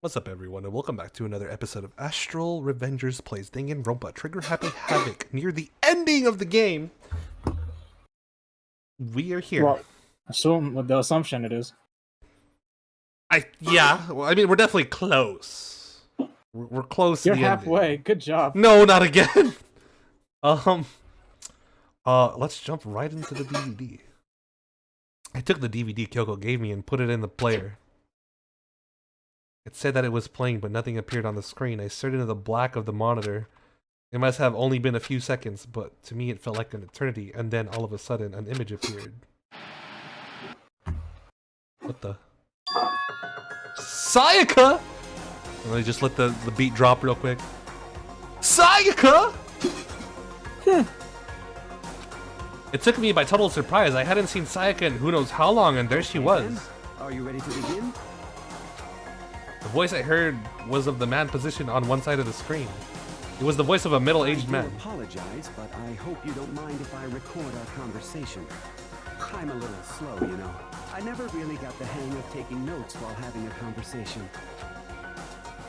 What's up, everyone, and welcome back to another episode of Astral Revengers plays Danganronpa Trigger Happy Havoc. Near the ending of the game, we are here. Well, assume with the assumption it is. Yeah. Well, I mean, we're definitely close. We're close. You're to the halfway. ending. Good job. No, not again. Let's jump right into the DVD. I took the DVD Kyoko gave me and put it in the player. It said that it was playing, but nothing appeared on the screen. I stared into the black of the monitor. It must have only been a few seconds, but to me it felt like an eternity, and then all of a sudden, an image appeared. What the? Sayaka! Let me just let the beat drop real quick. Sayaka! It took me by total surprise. I hadn't seen Sayaka in who knows how long, and there she was. Are you ready to begin? The voice I heard was of the man positioned on one side of the screen. It was the voice of a middle-aged man. I apologize, but I hope you don't mind if I record our conversation. I'm a little slow, you know. I never really got the hang of taking notes while having a conversation.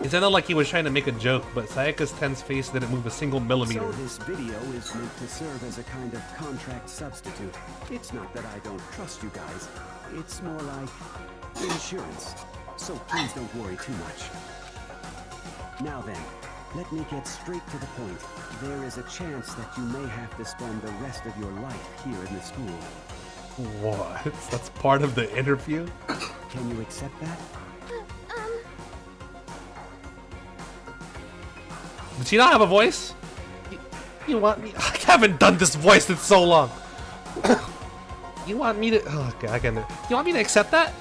It sounded like he was trying to make a joke, but Sayaka's tense face didn't move a single millimeter. So this video is meant to serve as a kind of contract substitute. It's not that I don't trust you guys. It's more like insurance. So please don't worry too much. Now then, let me get straight to the point. There is a chance that you may have to spend the rest of your life here in the school. What? That's part of the interview? Can you accept that? Did she not have a voice? You want me? I haven't done this voice in so long. You want me to? Oh, okay, I can. You want me to accept that?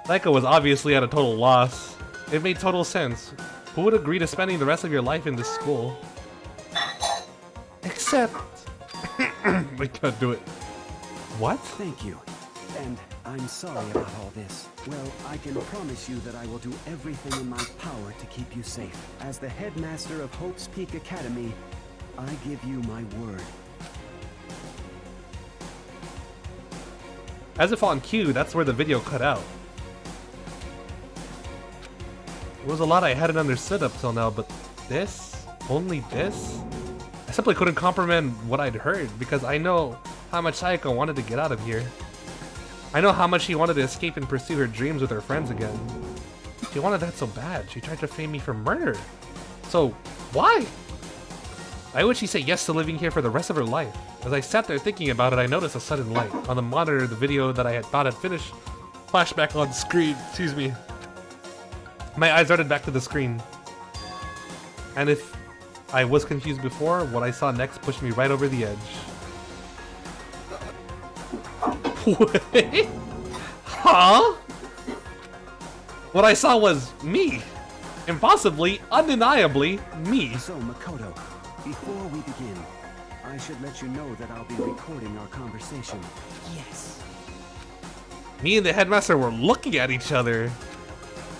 Sayaka was obviously at a total loss. It made total sense. Who would agree to spending the rest of your life in this school? Except... we can't do it. What? Thank you. And I'm sorry about all this. Well, I can promise you that I will do everything in my power to keep you safe. As the headmaster of Hope's Peak Academy, I give you my word. As if on cue, that's where the video cut out. There was a lot I hadn't understood up till now, but this? Only this? I simply couldn't comprehend what I'd heard, because I know how much Sayaka wanted to get out of here. I know how much she wanted to escape and pursue her dreams with her friends again. She wanted that so bad, she tried to frame me for murder. So, why? Why would she say yes to living here for the rest of her life? As I sat there thinking about it, I noticed a sudden light. On the monitor, the video that I had thought had finished flashed back on screen. Excuse me. My eyes darted back to the screen. And if I was confused before, what I saw next pushed me right over the edge. Wait? Huh? What I saw was me. Impossibly, undeniably, me. So, Makoto, before we begin, I should let you know that I'll be recording our conversation. Yes. Me and the headmaster were looking at each other.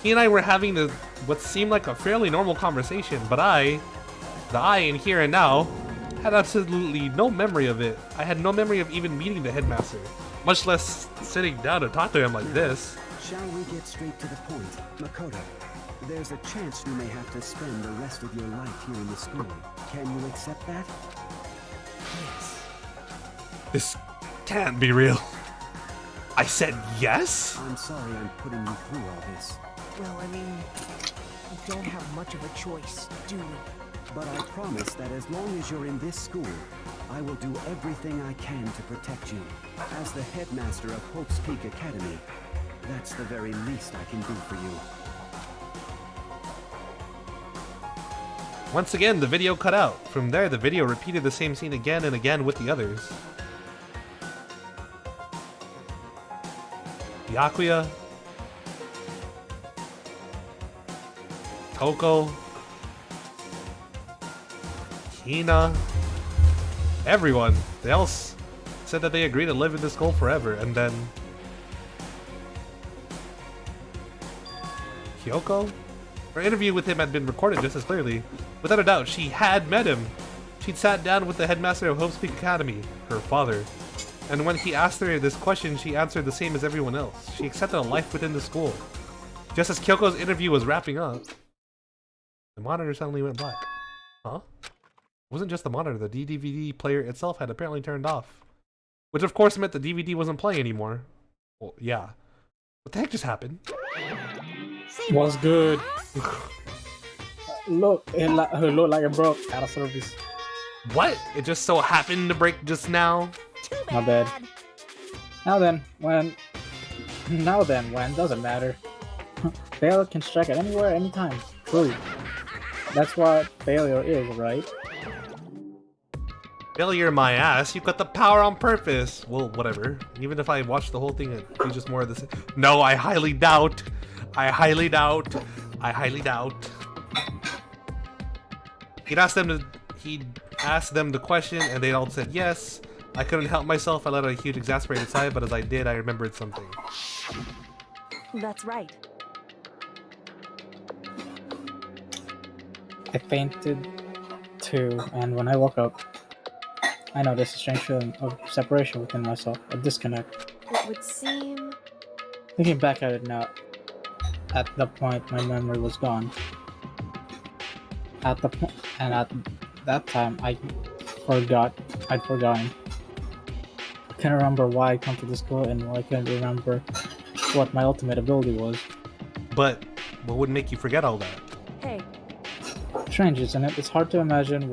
He and I were having what seemed like a fairly normal conversation, but the I in here and now, had absolutely no memory of it. I had no memory of even meeting the headmaster, much less sitting down to talk to him like this. Shall we get straight to the point? Makoto, there's a chance you may have to spend the rest of your life here in the school. Can you accept that? Yes. This can't be real. I said yes? I'm sorry I'm putting you through all this. Well, I mean, we don't have much of a choice, do we? But I promise that as long as you're in this school, I will do everything I can to protect you. As the headmaster of Hope's Peak Academy, that's the very least I can do for you. Once again, the video cut out. From there, the video repeated the same scene again and again with the others. Byakuya, Toko, Hina, everyone. They all said that they agreed to live in this school forever, and then Kyoko? Her interview with him had been recorded just as clearly. Without a doubt, she had met him. She'd sat down with the headmaster of Hope Speak Academy, her father. And when he asked her this question, she answered the same as everyone else. She accepted a life within the school. Just as Kyoko's interview was wrapping up, the monitor suddenly went black. Huh? It wasn't just the monitor, the DVD player itself had apparently turned off. Which of course meant the DVD wasn't playing anymore. Well, yeah. What the heck just happened? Was good. Look, it looked like it broke out of service. What? It just so happened to break just now? My bad. Now then, when doesn't matter. Failure can strike at anywhere, anytime. True. That's what failure is, right? Failure my ass, you cut the power on purpose. Well, whatever. Even if I watched the whole thing, it'd be just more of this. No, I highly doubt. I highly doubt. I highly doubt. He'd asked them the question, and they all said yes. I couldn't help myself. I let out a huge exasperated sigh, but as I did, I remembered something. That's right. I fainted too, and when I woke up, I noticed a strange feeling of separation within myself, a disconnect. It would seem... Thinking back at it now, at the point my memory was gone. At that time, I'd forgotten. I can't remember why I come to the school, and I couldn't remember what my ultimate ability was. But what would make you forget all that? Hey. Strange, isn't it? It's hard to imagine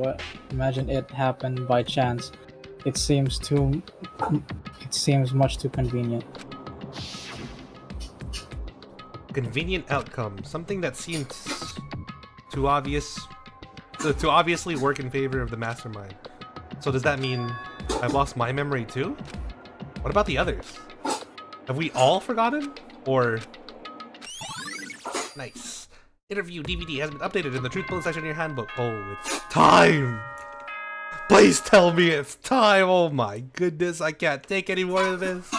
it happened by chance. It seems much too convenient. Convenient outcome. Something that seemed too obvious to obviously work in favor of the mastermind. So does that mean I've lost my memory too? What about the others? Have we all forgotten? Or... Nice. Interview DVD has been updated in the truth bullet section in your handbook. Oh, it's time! Please tell me it's time! Oh my goodness, I can't take any more of this.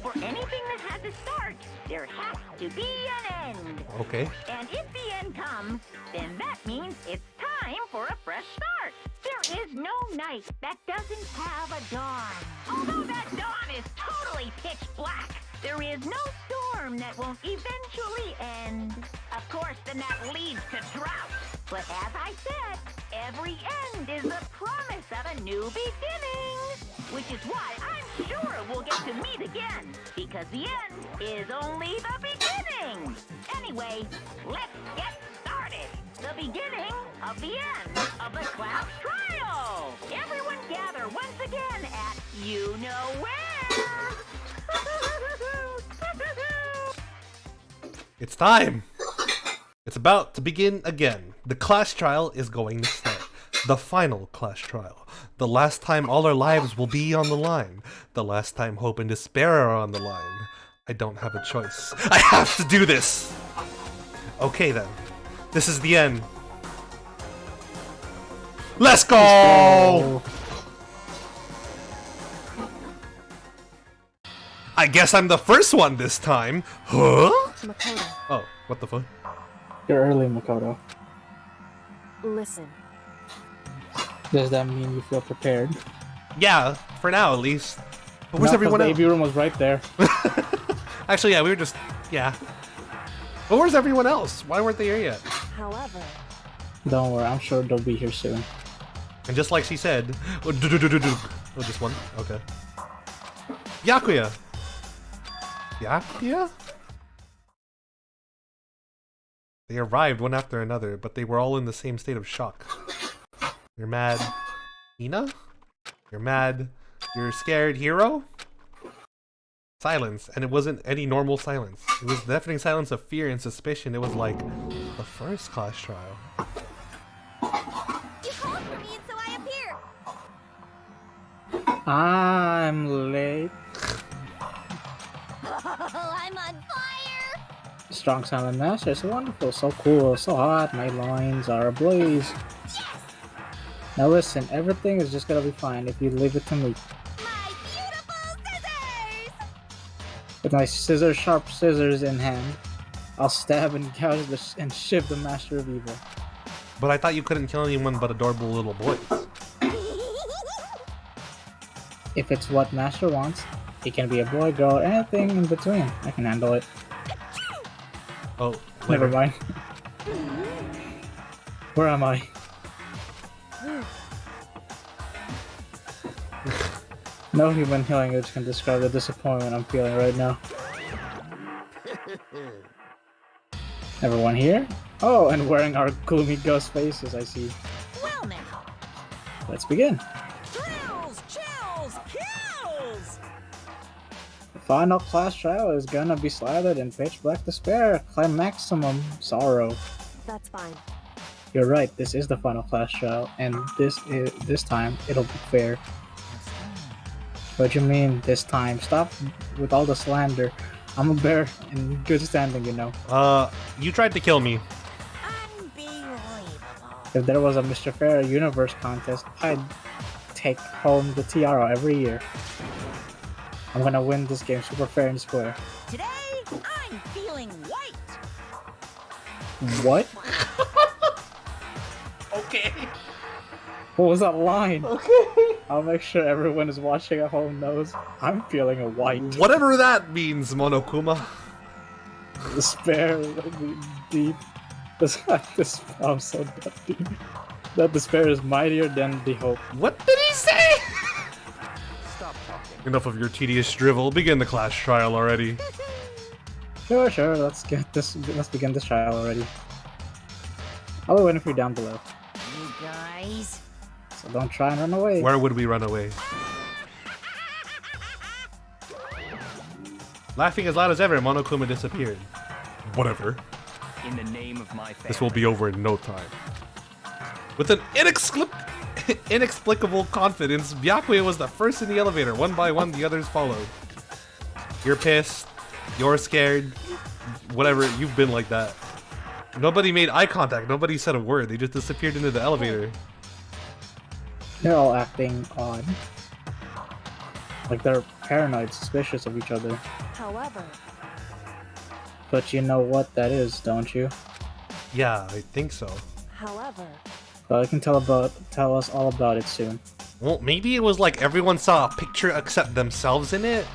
For anything that has a start, there has to be an end. Okay. And if the end comes, then that means it's time for a fresh start. There is no night that doesn't have a dawn. Although that dawn is totally pitch black, there is no storm that won't eventually end. Of course, then that leads to drought. But as I said, every end is the promise of a new beginning. Which is why I'm sure we'll get to meet again. Because the end is only the beginning. Anyway, let's get started. The beginning of the end of the class trial. Everyone gather once again at you know where. It's time! It's about to begin again. The class trial is going to start. The final class trial. The last time all our lives will be on the line. The last time hope and despair are on the line. I don't have a choice. I have to do this! Okay then. This is the end. Let's go! I guess I'm the first one this time. Huh? Makoto, Oh, what the fuck? You're early, Makoto. listen. Does that mean you feel prepared? Yeah, for now at least. But where's No, 'cause everyone the else? AV room was right there. Actually, yeah, we were just... Yeah. But where's everyone else? Why weren't they here yet? However, Don't worry, I'm sure they'll be here soon. And just like she said... Oh, just one? Okay. Byakuya! Byakuya? They arrived one after another, but they were all in the same state of shock. You're mad, Hina? You're mad, you're scared, hero? Silence, and it wasn't any normal silence. It was the deafening silence of fear and suspicion. It was like the first class trial. You called for me and so I appear. I'm late. Oh, I'm on fire. Strong silent master, so wonderful, so cool, so hot. My lines are ablaze. Yes, Now listen, everything is just gonna be fine if you leave it to me. my beautiful scissors. With my sharp scissors in hand, I'll stab and gouge and shiv the Master of Evil. But I thought you couldn't kill anyone but adorable little boys. If it's what Master wants, it can be a boy, girl, or anything in between. I can handle it. Oh, Never mind. Where am I? No human language can describe the disappointment I'm feeling right now. Everyone here? Oh, and wearing our gloomy ghost faces, I see. Well now. Let's begin. Thrills, chills, kills! The final class trial is gonna be slathered in pitch black despair, maximum sorrow. That's fine. You're right, this is the final class trial, and this time it'll be fair. What you mean this time? Stop with all the slander. I'm a bear in good standing, you know. You tried to kill me. Unbelievable. If there was a Mr. Fair Universe contest, I'd take home the tiara every year. I'm gonna win this game super fair and square. Today, I'm feeling white. What? Okay. What was that line? Okay. I'll make sure everyone is watching at home knows I'm feeling a white. Whatever that means, Monokuma. Despair, deep. I'm so deep. That despair is mightier than the hope. What did he say? Stop talking. Enough of your tedious drivel. Begin the class trial already. Sure. Let's begin this trial already. I'll be waiting for you down below. You guys. So don't try and run away. Where would we run away? Laughing as loud as ever, Monokuma disappeared. Whatever. In the name of my family. This will be over in no time. With an inexplicable confidence, Byakuya was the first in the elevator. One by one, the others followed. You're pissed. You're scared. Whatever, you've been like that. Nobody made eye contact. Nobody said a word. They just disappeared into the elevator. They're all acting odd. Like they're paranoid, suspicious of each other. However, But you know what that is, don't you? Yeah, I think so. Well, you can tell us all about it soon. Well, maybe it was like everyone saw a picture except themselves in it.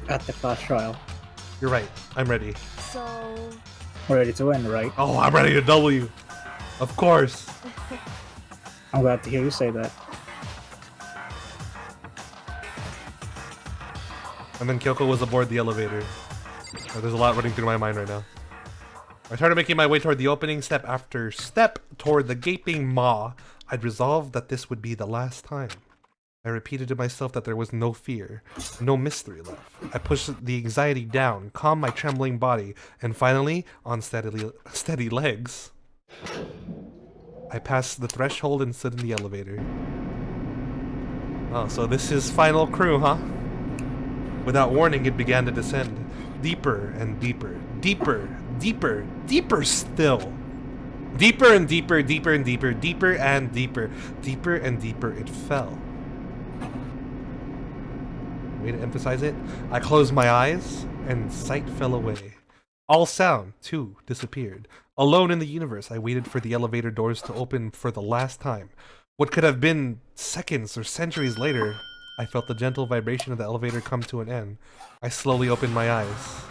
At the class trial. You're right. I'm ready. so We're ready to win, right? Oh, I'm ready to W. Of course. I'm glad to hear you say that. And then Kyoko was aboard the elevator. Oh, there's a lot running through my mind right now. I started making my way toward the opening, step after step toward the gaping maw. I'd resolved that this would be the last time. I repeated to myself that there was no fear, no mystery left. I pushed the anxiety down, calmed my trembling body, and finally, on steady legs, I passed the threshold and stood in the elevator. Oh, so this is final crew, huh? Without warning, it began to descend. Deeper and deeper. Deeper, deeper, deeper still. Deeper and deeper, deeper and deeper, deeper and deeper. Deeper and deeper it fell. Way to emphasize it. I closed my eyes, and sight fell away. All sound, too, disappeared. Alone in the universe, I waited for the elevator doors to open for the last time. What could have been seconds or centuries later, I felt the gentle vibration of the elevator come to an end. I slowly opened my eyes.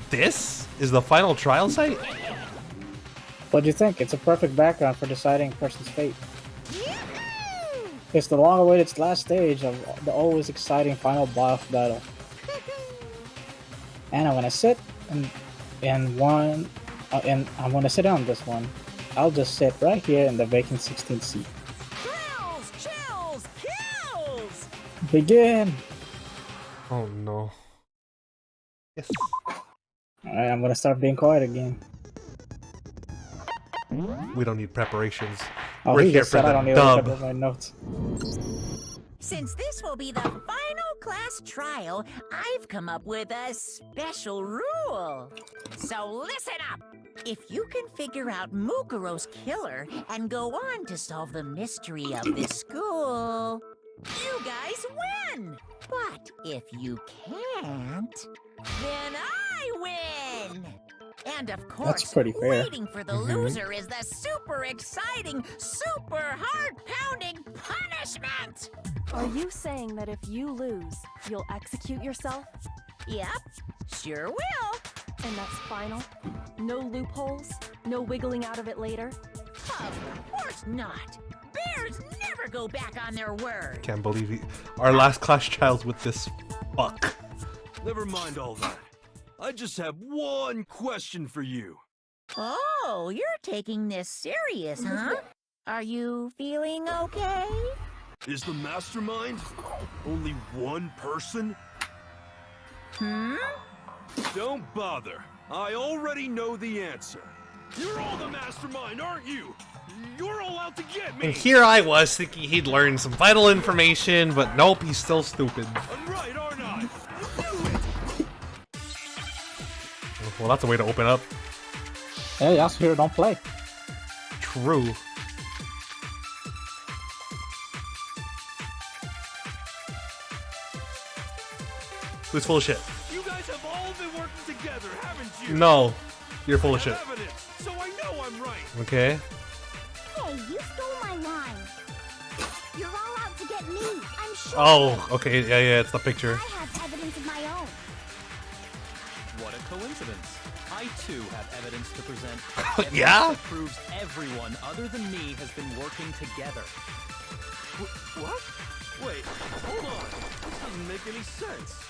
This is the final trial site? What do you think? It's a perfect background for deciding a person's fate. It's the long-awaited last stage of the always exciting final boss battle. And I'm gonna sit and I'm gonna sit down this one. I'll just sit right here in the vacant 16th seat. thrills, chills, kills! Begin! Oh no. Yes. Alright, I'm gonna start being quiet again. We don't need preparations. Oh, We're he here just for said I the don't need to look dub. at my notes. Since this will be the final class trial, I've come up with a special rule. So listen up. If you can figure out Mukuro's killer and go on to solve the mystery of this school, you guys win! But if you can't, then I win! And of course, pretty fair. waiting for the loser is the super exciting, super heart-pounding punishment! Are you saying that if you lose, you'll execute yourself? Yep, sure will. And that's final? No loopholes? No wiggling out of it later? Of course not. Bears never go back on their word. Can't believe our last Clash Trials with this fuck. Never mind all that. I just have one question for you. Oh, you're taking this serious, huh? Are you feeling okay? Is the mastermind only one person? Hmm? Don't bother. I already know the answer. You're all the mastermind, aren't you? You're all out to get me. And here I was thinking he'd learn some vital information, but nope, he's still stupid. I'm right, aren't I? Well, that's a way to open up. Hey, Yasuhiro, don't play. True. Who's full of shit? You guys have all been working together, haven't you? No, you're full of shit. Evidence, so I know I'm right. Okay. Hey, you stole my line. You're all out to get me, I'm sure. Oh, okay, yeah, it's the picture. I have evidence of my own. What a coincidence. I too have evidence to present. Yeah? That proves everyone other than me has been working together. What? Wait, hold on. This doesn't make any sense.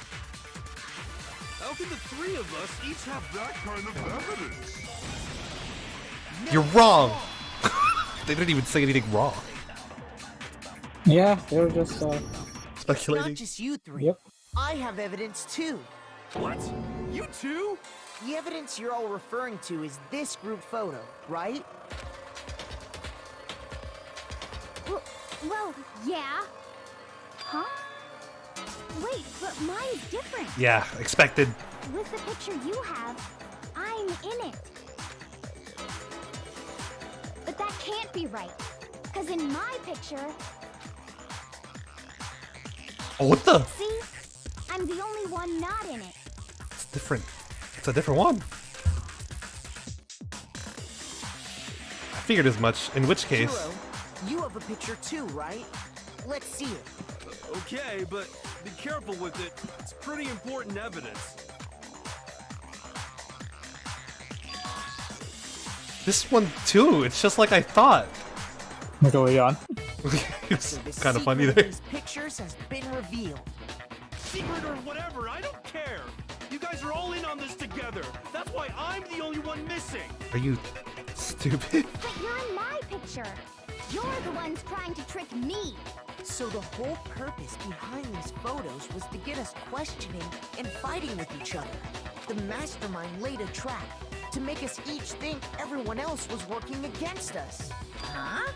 How can the three of us each have that kind of evidence? You're wrong. They didn't even say anything wrong. Yeah, they were just Speculating. Not just you three. Yep. I have evidence too. What? You too? The evidence you're all referring to is this group photo, right? Well, yeah. Huh? Wait, but mine's different. Yeah, expected. With the picture you have, I'm in it. But that can't be right. Because in my picture, Oh, what the? see? I'm the only one not in it. It's different. It's a different one. I figured as much, in which case... Hiro, you have a picture too, right? Let's see it. Okay, but be careful with it. It's pretty important evidence. This one too, it's just like I thought. going on. It's So the kind of funny secret there. of these pictures has been revealed. Secret or whatever, I don't care. You guys are all in on this together. That's why I'm the only one missing. Are you stupid? But you're in my picture. You're the ones trying to trick me. So the whole purpose behind these photos was to get us questioning and fighting with each other. The mastermind laid a trap to make us each think everyone else was working against us. Huh?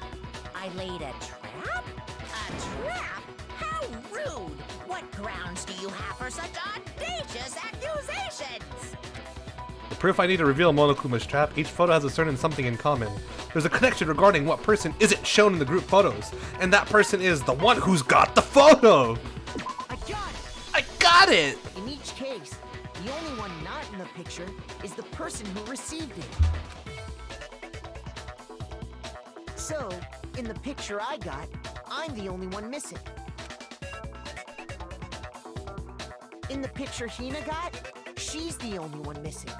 I laid a trap? A trap? How rude! What grounds do you have for such audacious accusations? The proof I need to reveal Monokuma's trap, each photo has a certain something in common. There's a connection regarding what person isn't shown in the group photos, and that person is the one who's got the photo! I got it! I got it! In each case, the only one not in the picture is the person who received it. So, in the picture I got, I'm the only one missing. In the picture Hina got, she's the only one missing.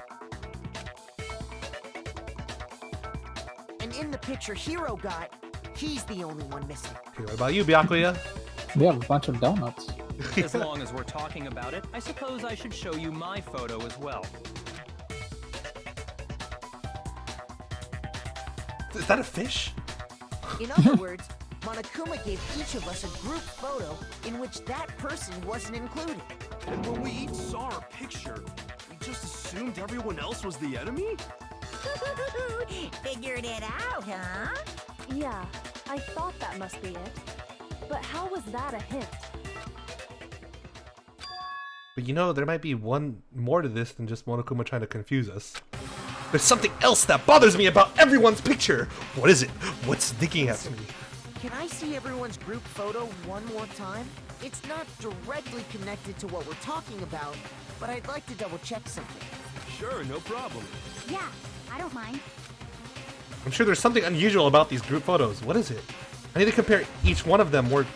And in the picture Hiro got, he's the only one missing. Okay, what about you, Byakuya? We have a bunch of donuts. As long as we're talking about it, I suppose I should show you my photo as well. Is that a fish? In other words, Monokuma gave each of us a group photo in which that person wasn't included. And when we each saw our picture, we just assumed everyone else was the enemy? Figured it out, huh? Yeah, I thought that must be it. But how was that a hint? But you know, there might be one more to this than just Monokuma trying to confuse us. There's something else that bothers me about everyone's picture! What is it? What's sneaking at me? Can I see everyone's group photo one more time? It's not directly connected to what we're talking about, but I'd like to double check something. Sure, no problem. Yeah, I don't mind. I'm sure there's something unusual about these group photos. What is it? I need to compare each one of them with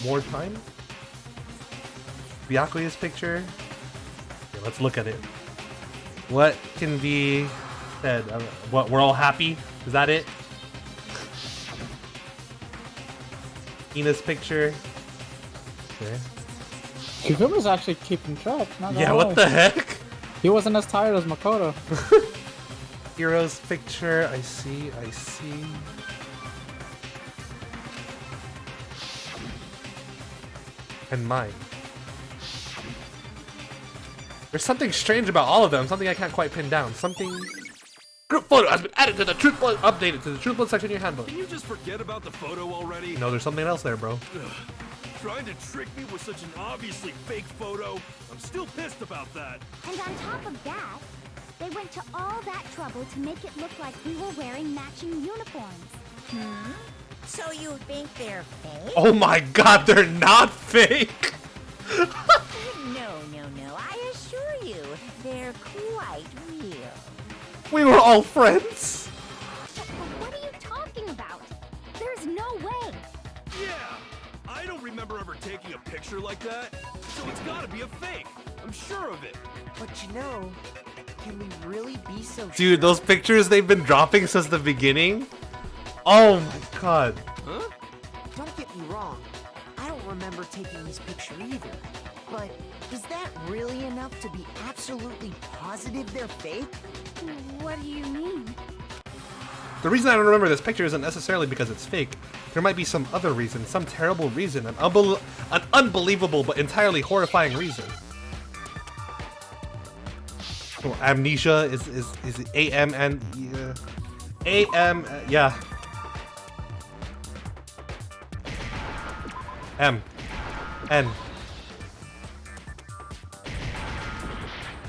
more time. Byakuya's picture. Okay, let's look at it. What can be said? What, we're all happy? Is that it? Ina's picture. Okay. Hifumi's actually keeping track. Not gonna Yeah, lie. what the heck? He wasn't as tired as Makoto. Hero's picture. I see. I see. And mine. There's something strange about all of them. Something I can't quite pin down. Something. Group photo has been added to the Truth Blood, updated to the Truth Blood section in your handbook. Can you just forget about the photo already? No, there's something else there, bro. Ugh. Trying to trick me with such an obviously fake photo? I'm still pissed about that. And on top of that, they went to all that trouble to make it look like we were wearing matching uniforms. So you think they're fake? Oh my god, they're not fake! No, I assure you, they're quite real. We were all friends! But what are you talking about? There's no way. Yeah! I don't remember ever taking a picture like that, so it's gotta be a fake. I'm sure of it. But you know, can we really be so Dude, those pictures they've been dropping since the beginning? Oh my god. Huh? Don't get me wrong, I don't remember taking this picture either. But is that really enough to be absolutely positive they're fake? What do you mean? The reason I don't remember this picture isn't necessarily because it's fake. There might be some other reason, some terrible reason, an unbelievable but entirely horrifying reason. Oh, amnesia is it AM and AM yeah. M N.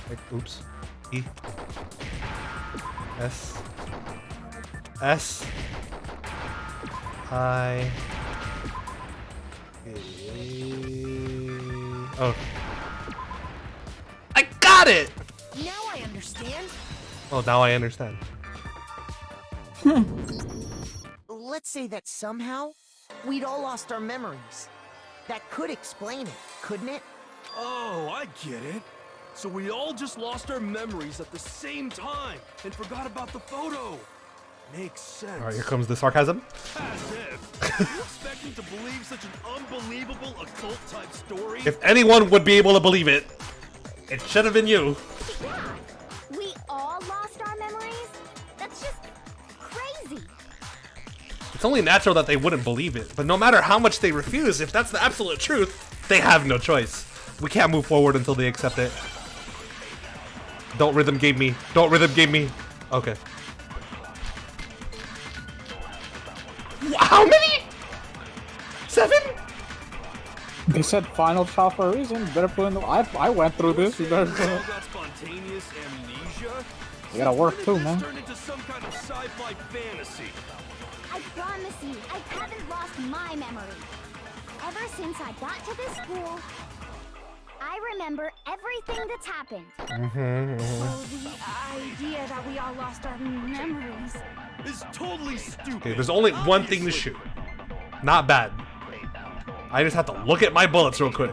Like, oops. E S S I Oh. I got it! Now I understand. Oh, now I understand. Let's say that somehow we'd all lost our memories. That could explain it, couldn't it? Oh, I get it. So we all just lost our memories at the same time and forgot about the photo. Makes sense. Alright, here comes the sarcasm. As if. You expecting to believe such an unbelievable occult type story? If anyone would be able to believe it, it should have been you. Yeah, we all lost our memories? That's just crazy. It's only natural that they wouldn't believe it, but no matter how much they refuse, if that's the absolute truth, they have no choice. We can't move forward until they accept it. Don't rhythm game me. Don't rhythm game me. Okay. How many? 7? They said final shot for a reason. Better put in the. I went through this. You better put in. Got spontaneous amnesia? You gotta work too, man. Turned into some kind of sci-fi fantasy. I promise you, I haven't lost my memory. Ever since I got to this school, I remember everything that's happened. So the idea that we all lost our memories. It's totally stupid. Okay, there's only one thing to shoot. Not bad. I just have to look at my bullets real quick.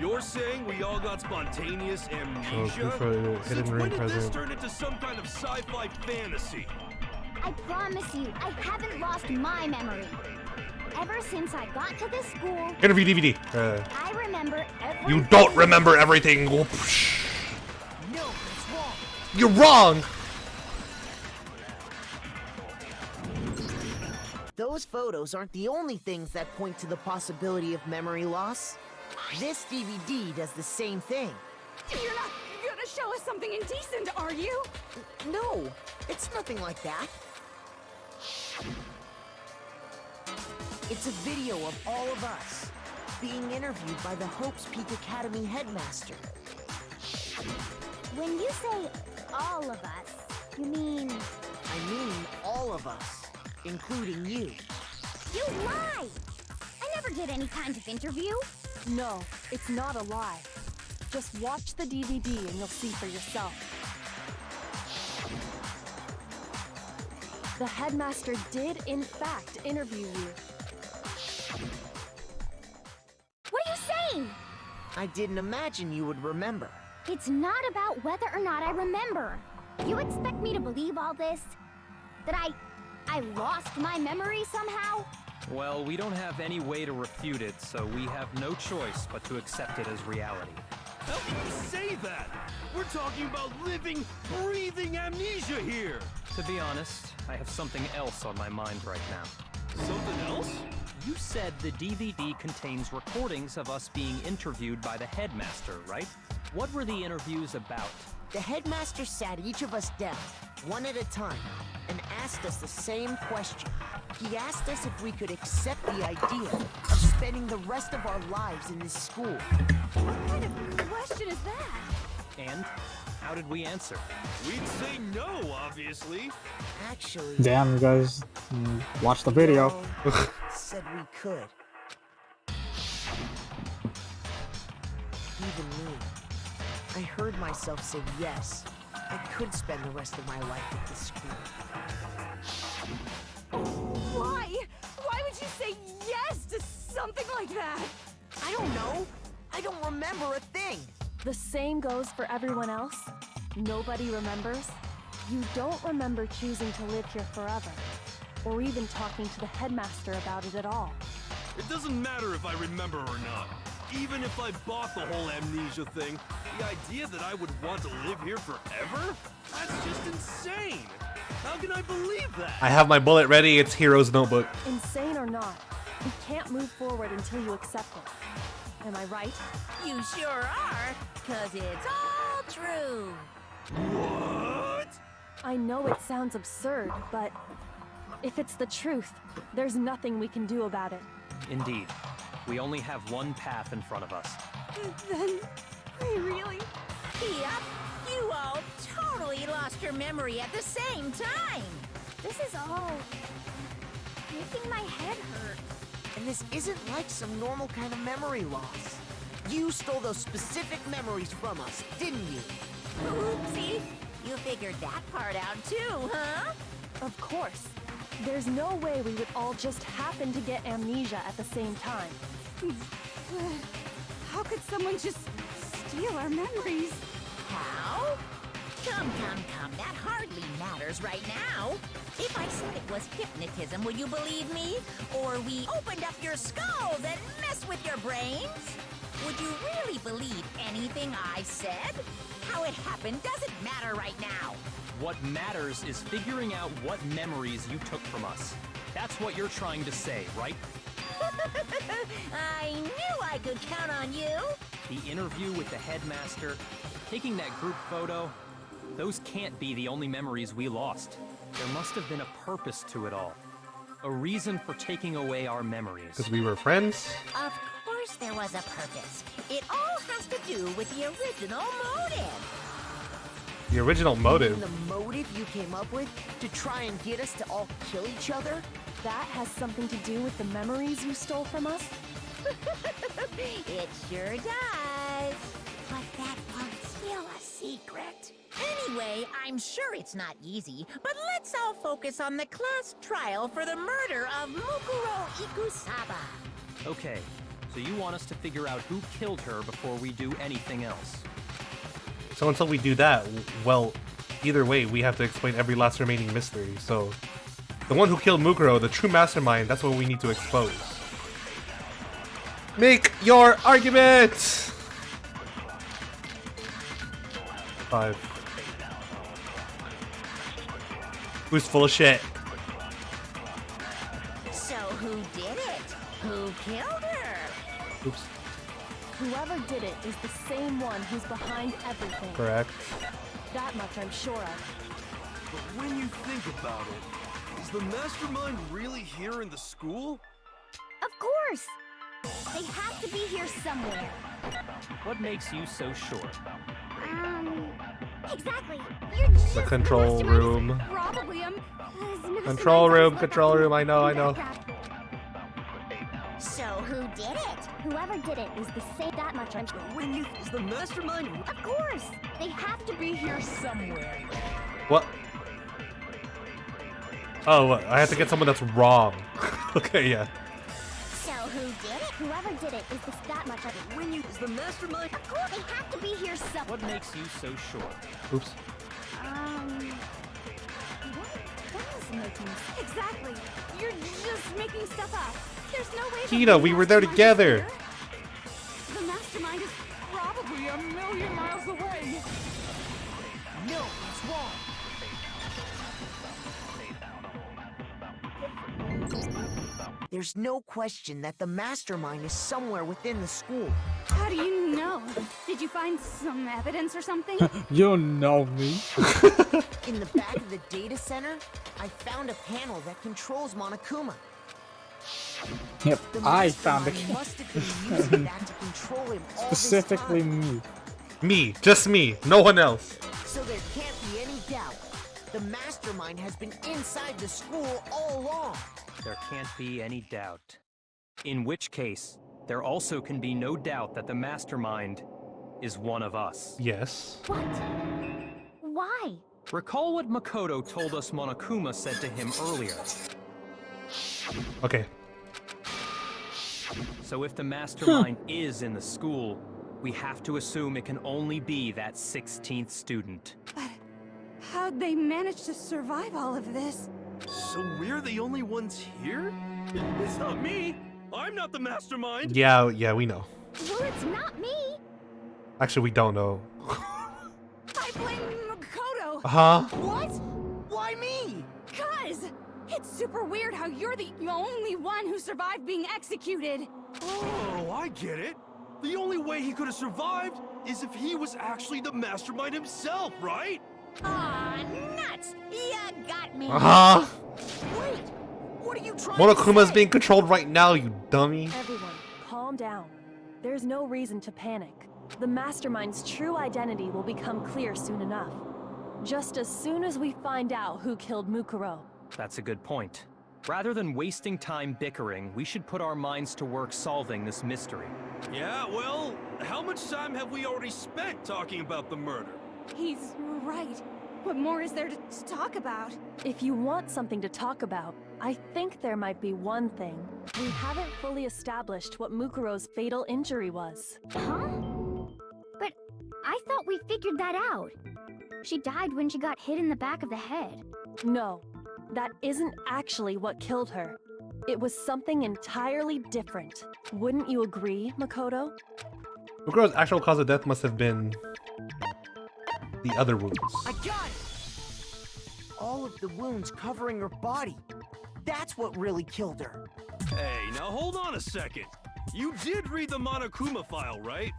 You're saying we all got spontaneous amnesia? Hidden Since ring when did this present. turn into some kind of sci-fi fantasy? I promise you, I haven't lost my memory. Ever since I got to this school, Interview DVD. I remember everything. You don't remember everything. No, it's wrong. You're wrong. Those photos aren't the only things that point to the possibility of memory loss. This DVD does the same thing. You're not gonna show us something indecent, are you? No, it's nothing like that. It's a video of all of us being interviewed by the Hopes Peak Academy headmaster. When you say all of us, you mean I mean all of us. including you. You lie! I never did any kind of interview. No, it's not a lie. Just watch the DVD and you'll see for yourself. The headmaster did, in fact, interview you. What are you saying? I didn't imagine you would remember. It's not about whether or not I remember. You expect me to believe all this? That I lost my memory somehow? Well, we don't have any way to refute it, so we have no choice but to accept it as reality. How can you say that? We're talking about living, breathing amnesia here! To be honest, I have something else on my mind right now. Something else? You said the DVD contains recordings of us being interviewed by the headmaster, right? What were the interviews about? The headmaster sat each of us down, one at a time, and asked us the same question. He asked us if we could accept the idea of spending the rest of our lives in this school. What kind of question is that? And how did we answer? We'd say no, obviously. Actually, Damn, you guys, watch the video. said we could. Even me. I heard myself say yes. I could spend the rest of my life at this school. Why? Why would you say yes to something like that? I don't know. I don't remember a thing. The same goes for everyone else. Nobody remembers. You don't remember choosing to live here forever, or even talking to the headmaster about it at all. It doesn't matter if I remember or not. Even if I bought the whole amnesia thing, the idea that I would want to live here forever? That's just insane! How can I believe that? I have my bullet ready. It's Hero's Notebook. Insane or not, we can't move forward until you accept it. Am I right? You sure are, 'cause it's all true. What? I know it sounds absurd, but if it's the truth, there's nothing we can do about it. Indeed. We only have one path in front of us. Then, we really... Yep, you all totally lost your memory at the same time. This is all making my head hurt. And this isn't like some normal kind of memory loss. You stole those specific memories from us, didn't you? Oopsie, you figured that part out too, huh? Of course. There's no way we would all just happen to get amnesia at the same time. How could someone just steal our memories? How? Come, that hardly matters right now. If I said it was hypnotism, would you believe me? Or we opened up your skulls and messed with your brains? Would you really believe anything I said? How it happened doesn't matter right now. What matters is figuring out what memories you took from us. That's what you're trying to say, right? I knew I could count on you. The interview with the headmaster, taking that group photo, those can't be the only memories we lost. There must have been a purpose to it all. A reason for taking away our memories. Because we were friends? Of course there was a purpose. It all has to do with the original motive. The original motive? The motive you came up with to try and get us to all kill each other? That has something to do with the memories you stole from us? It sure does. But that part's still a secret. Anyway, I'm sure it's not easy, but let's all focus on the class trial for the murder of Mukuro Ikusaba. Okay, so you want us to figure out who killed her before we do anything else. So until we do that, well, either way, we have to explain every last remaining mystery. So, the one who killed Mukuro, the true mastermind, that's what we need to expose. Make your argument! 5. Who's full of shit? So who did it? Who killed her? Oops. Whoever did it is the same one who's behind everything. Correct. That much I'm sure of. But when you think about it, is the mastermind really here in the school? Of course! They have to be here somewhere. What makes you so sure? Exactly. You're just The control room. Probably Control room, I know. So who did it? Whoever did it is the same that much. When you is the mastermind. Of course. They have to be here somewhere. What? Oh, I have to get someone that's wrong. Okay, yeah. So who did it? Whoever did it is that much of it. When you is the mastermind. Of course. They have to be here somewhere. What makes you so sure? Oops. What is making sense? Exactly. You're just making stuff up. There's no way. Kita, we were there together. The mastermind is probably a million miles away. No, it's wrong. There's no question that the mastermind is somewhere within the school. How do you know? Did you find some evidence or something? You know me. In the back of the data center, I found a panel that controls Monokuma. Yep, The I found it. mastermind must have been using that to control him all Specifically this time. me. Me, just me, no one else. So there can't be any doubt. The mastermind has been inside the school all along. There can't be any doubt. In which case, there also can be no doubt that the mastermind is one of us. Yes. What? Why? Recall what Makoto told us Monokuma said to him earlier. Okay. So if the mastermind is in the school, we have to assume it can only be that 16th student. But how'd they manage to survive all of this? So we're the only ones here? It's not me. I'm not the mastermind. Yeah, we know. Well, it's not me. Actually, we don't know. I blame Makoto. Huh? What? Why me? Cuz it's super weird how you're the only one who survived being executed. Oh, I get it. The only way he could have survived is if he was actually the mastermind himself, right? Aw, nuts. You got me. Huh? Wait, what are you trying Monokuma's to say? being controlled right now, you dummy. Everyone, calm down. There's no reason to panic. The mastermind's true identity will become clear soon enough. Just as soon as we find out who killed Mukuro. That's a good point. Rather than wasting time bickering, we should put our minds to work solving this mystery. Yeah, well, how much time have we already spent talking about the murder? He's right. What more is there to talk about? If you want something to talk about, I think there might be one thing. We haven't fully established what Mukuro's fatal injury was. Huh? But I thought we figured that out. She died when she got hit in the back of the head. No, that isn't actually what killed her. It was something entirely different. Wouldn't you agree, Makoto? Mukuro's actual cause of death must have been the other wounds. I got it! All of the wounds covering her body. That's what really killed her. Hey, now hold on a second. You did read the Monokuma file, right?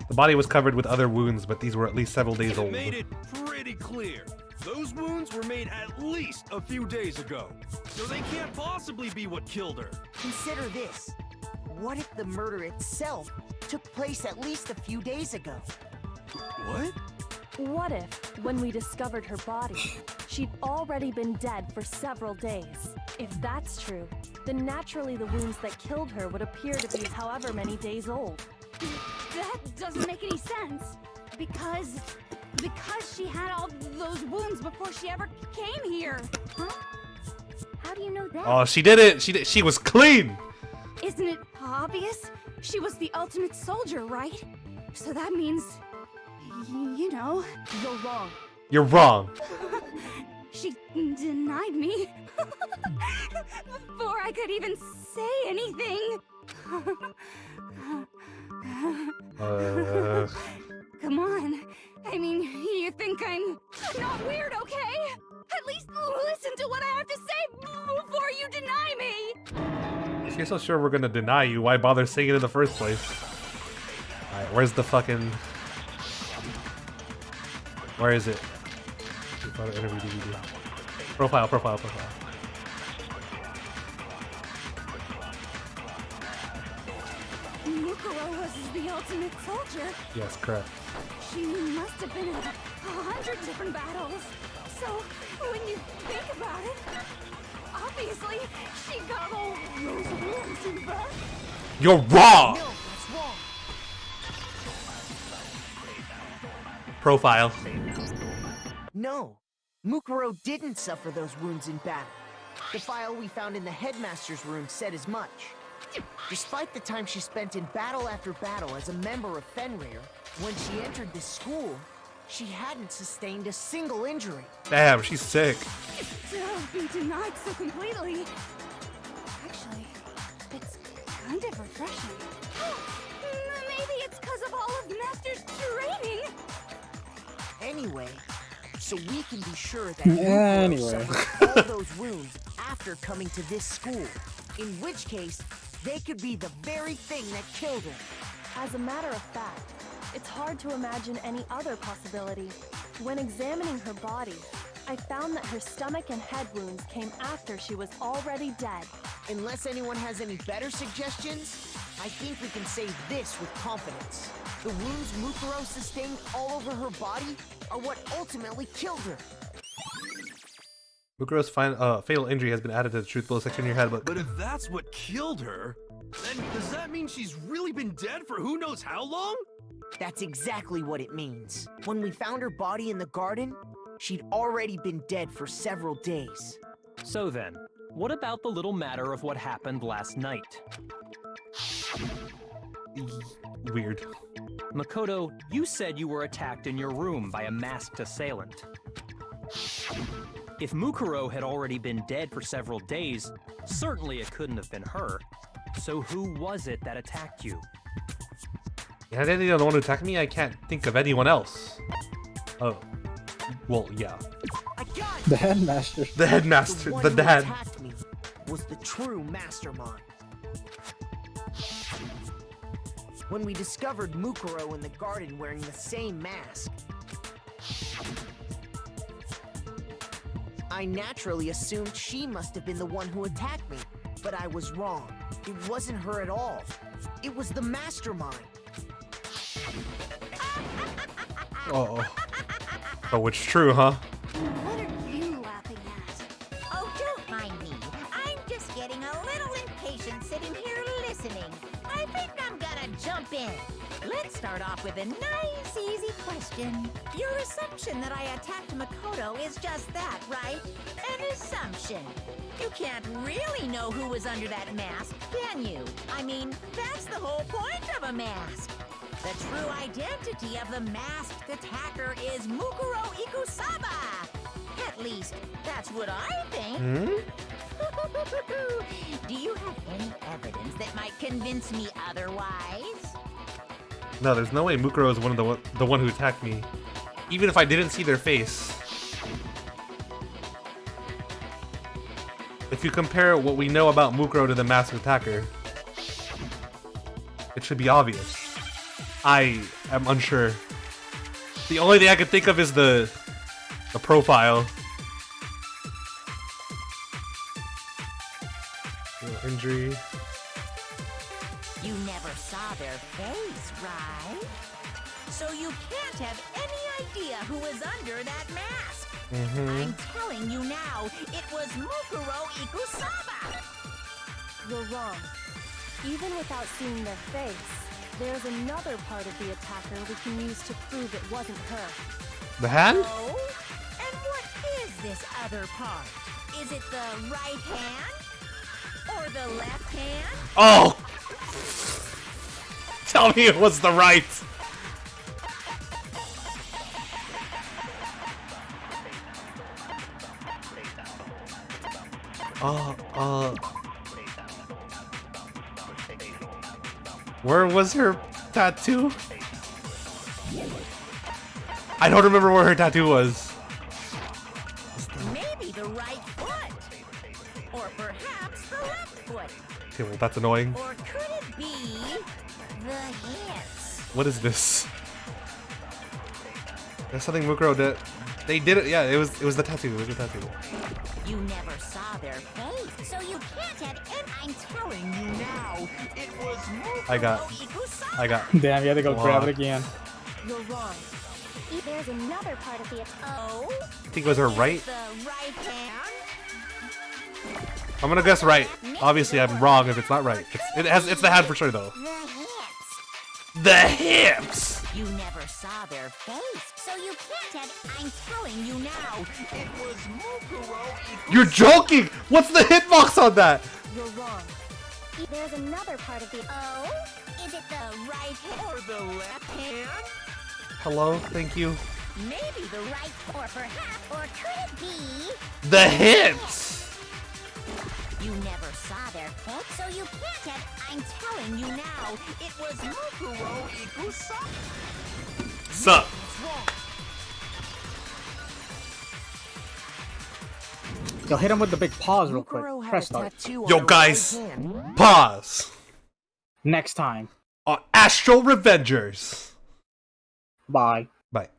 The body was covered with other wounds, but these were at least several days It old. made it pretty clear. Those wounds were made at least a few days ago. So they can't possibly be what killed her. Consider this. What if the murder itself took place at least a few days ago? What? What if, when we discovered her body, she'd already been dead for several days? If that's true, then naturally the wounds that killed her would appear to be however many days old. That doesn't make any sense. Because she had all those wounds before she ever came here. Huh? How do you know that? Oh, she did it! She was clean! Isn't it obvious? She was the ultimate soldier, right? So that means, you know, you're wrong. You're wrong. She denied me before I could even say anything. Come on. I mean, you think I'm not weird, okay? At least listen to what I have to say before you deny me. If you're so sure we're gonna deny you, why bother saying it in the first place? Alright, where's the fucking... Where is it? Interview DVD. Profile. Mukuro was the ultimate soldier. Yes, correct. She must have been in 100 different battles. So, when you think about it, obviously, she got all those wounds in back. You're wrong! No, that's wrong. Profile. No, Mukuro didn't suffer those wounds in battle. The file we found in the headmaster's room said as much. Despite the time she spent in battle after battle as a member of Fenrir, when she entered this school, she hadn't sustained a single injury. Damn, she's sick. To be denied so completely. Actually, it's kind of refreshing. Maybe it's because of all of Master's training. Anyway, so we can be sure that Mukuro suffered all those wounds after coming to this school. In which case, they could be the very thing that killed her. As a matter of fact, it's hard to imagine any other possibility. When examining her body, I found that her stomach and head wounds came after she was already dead. Unless anyone has any better suggestions, I think we can say this with confidence. The wounds Mukuro sustained all over her body are what ultimately killed her. Mukuro's fatal injury has been added to the truth bullet section in your head, but But if that's what killed her, then does that mean she's really been dead for who knows how long? That's exactly what it means. When we found her body in the garden, she'd already been dead for several days. So then, what about the little matter of what happened last night? weird. Makoto, you said you were attacked in your room by a masked assailant. If Mukuro had already been dead for several days, certainly it couldn't have been her. So who was it that attacked you? Yeah, I didn't think of the one who attacked me. I can't think of anyone else. Oh. Well, yeah. I got The headmaster. The headmaster, one the who dad. attacked me was the true mastermind. When we discovered Mukuro in the garden wearing the same mask, I naturally assumed she must have been the one who attacked me, but I was wrong. It wasn't her at all. It was the mastermind. Oh. Oh, it's true, huh? What are you laughing at? Oh, don't mind me. I'm just getting a little impatient sitting here listening. I think I'm gonna jump in. Let's start off with a nice, easy question. Your assumption that I attacked Makoto is just that, right? An assumption. You can't really know who was under that mask, can you? I mean, that's the whole point of a mask. The true identity of the masked attacker is Mukuro Ikusaba. At least, that's what I think. Do you have any evidence that might convince me otherwise? No, there's no way Mukuro is the one who attacked me. Even if I didn't see their face. If you compare what we know about Mukuro to the masked attacker, it should be obvious. I am unsure. The only thing I can think of is the profile. Injury. You never saw their face, right? So you can't have any idea who was under that mask. I'm telling you now, it was Mukuro Ikusaba. You're wrong. Even without seeing their face, there's another part of the attacker we can use to prove it wasn't her. The hand? Oh? And what is this other part? Is it the right hand? Or the left hand? Oh! Tell me it was the right. Where was her tattoo? I don't remember where her tattoo was. Maybe the right foot. Or perhaps the left foot. Okay, well that's annoying. Or could it be the hands? What is this? There's something Mukuro did. They did it. Yeah, it was the tattoo. It was the tattoo. You never saw their face, so you can't have any. I'm telling you now, it was I got. Damn, you had to go grab it again. You're wrong. There's another part of the. Oh? I think it was her right. The right hand? I'm gonna guess right. Obviously, I'm wrong if it's not right. It's the hand for sure though. The hips. The hips. You never saw their face, so you can't have. I'm telling you now, it was Mukuro. You're joking. What's the hitbox on that? You're wrong. There's another part of the. Oh? Is it the right hand or the left hand? Hello. Thank you. Maybe the right, or perhaps, or could it be? The hips. You never saw their face, so you can't have. I'm telling you now, it was Mukuro Ikusa. Sup? Yo, hit him with the big pause real quick. Mukuro had Press a start. tattoo on Yo, her guys. right hand. Pause. Next time. On Astral Revengers. Bye. Bye.